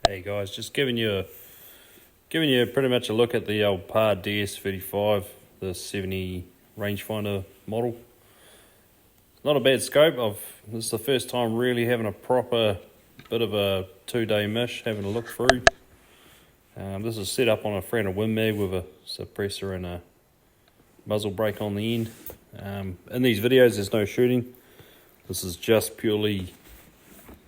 Hey guys, just giving you pretty much a look at the old PAR ds35, the 70 rangefinder model. Not a bad scope. This is the first time really having a proper bit of a 2-day mish, having a look through. This is set up on a Frana Win Mag with a suppressor and a muzzle brake on the end. In these videos there's no shooting. This is just purely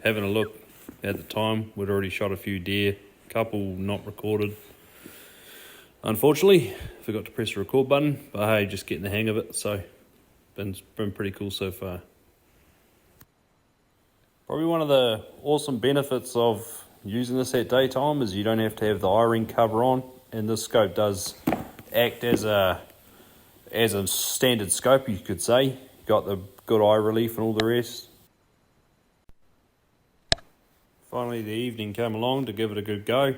having a look. At the time we'd already shot a few deer, a couple not recorded. Unfortunately, forgot to press the record button, but hey, just getting the hang of it, so been pretty cool so far. Probably one of the awesome benefits of using this at daytime is you don't have to have the eye ring cover on, and this scope does act as a standard scope, you could say. Got the good eye relief and all the rest. Finally the evening came along to give it a good go.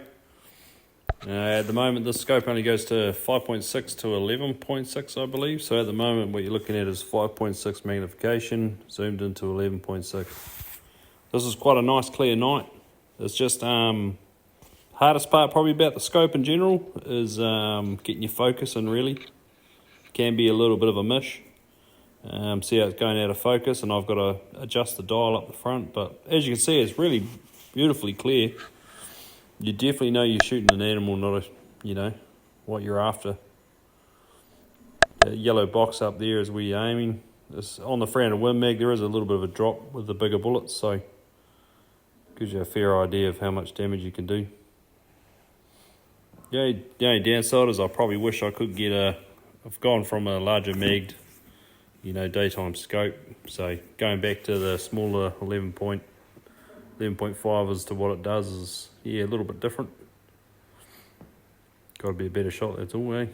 At the moment this scope only goes to 5.6 to 11.6 I believe, so at the moment what you're looking at is 5.6 magnification zoomed into 11.6. This is quite a nice clear night. It's just hardest part probably about the scope in general is getting your focus in really. Can be a little bit of a mish. See how it's going out of focus, and I've got to adjust the dial up the front, but as you can see it's really beautifully clear. You definitely know you're shooting an animal, not what you're after. That yellow box up there is where you're aiming. On the Frana Win Mag there is a little bit of a drop with the bigger bullets, so gives you a fair idea of how much damage you can do. The only downside is I probably wish I could get I've gone from a larger magged daytime scope, so going back to the smaller 11.5 as to what it does is a little bit different. Got to be a better shot, that's all, eh?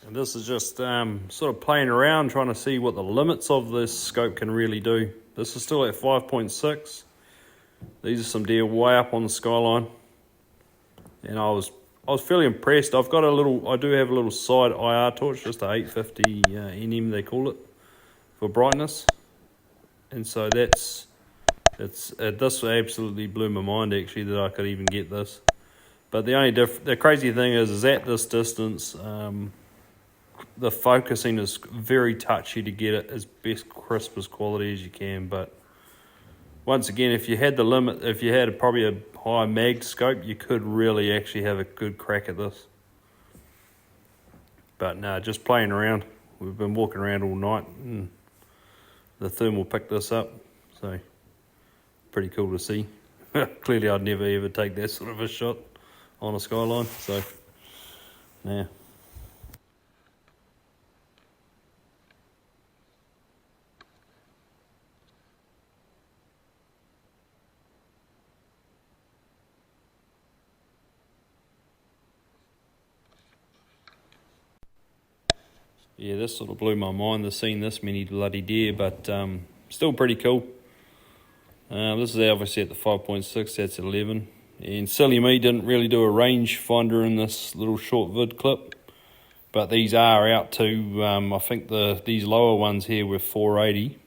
And this is just sort of playing around, trying to see what the limits of this scope can really do. This is still at 5.6. These are some deer way up on the skyline, and I was fairly impressed. I do have a little side IR torch, just a 850 NM they call it, for brightness, and so this absolutely blew my mind actually that I could even get this. But the crazy thing is at this distance. The focusing is very touchy to get it as best crisp as quality as you can, but once again, if you had probably a high mag scope, you could really actually have a good crack at this. But no, just playing around. We've been walking around all night and the thermal picked this up, so pretty cool to see. Clearly I'd never ever take that sort of a shot on a skyline, so yeah. Yeah, this sort of blew my mind to seeing this many bloody deer, but still pretty cool. This is obviously at the 5.6, that's at 11. And silly me, didn't really do a range finder in this little short vid clip, but these are out to, I think these lower ones here were 480,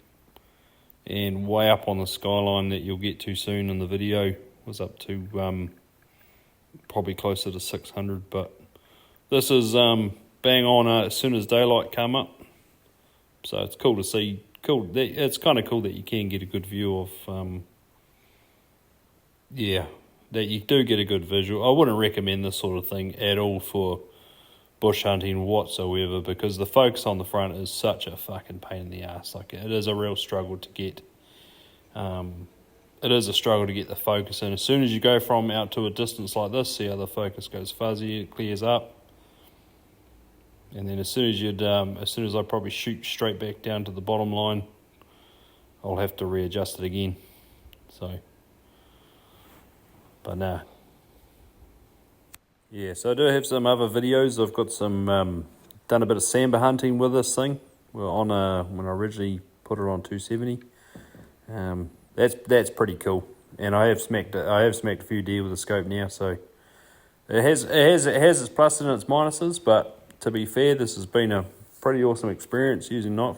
and way up on the skyline that you'll get to soon in the video was up to probably closer to 600, but this is bang on as soon as daylight come up, so it's cool to see. It's kind of cool that you can get a good view of that you do get a good visual. I wouldn't recommend this sort of thing at all for bush hunting whatsoever, because the focus on the front is such a fucking pain in the ass. Like, it is a real struggle to get the focus in. As soon as you go from out to a distance like this, see how the focus goes fuzzy, it clears up. And then as soon as I probably shoot straight back down to the bottom line, I'll have to readjust it again. So, but nah, Yeah, so I do have some other videos. I've got some, done a bit of sambar hunting with this thing. Well, on when I originally put it on 270. That's pretty cool. And I have smacked a few deer with the scope now, so it has its pluses and its minuses, but to be fair, this has been a pretty awesome experience using night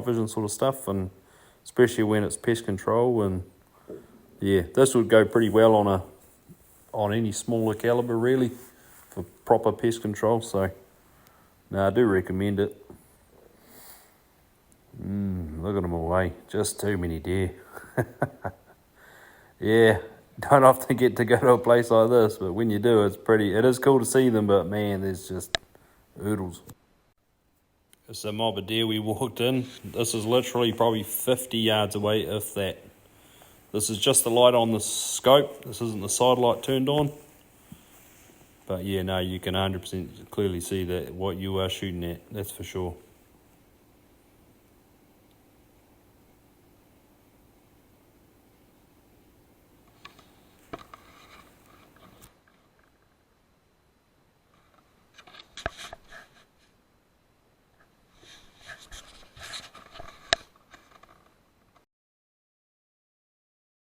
vision sort of stuff, and especially when it's pest control. And yeah, this would go pretty well on any smaller caliber really for proper pest control. So no, I do recommend it. Look at them away, just too many deer. Yeah, don't often get to go to a place like this, but when you do, it is cool to see them, but man, there's just oodles. It's a mob of deer we walked in. This is literally probably 50 yards away, if that. This is just the light on the scope. This isn't the side light turned on. But yeah, no, you can 100% clearly see that what you are shooting at, that's for sure.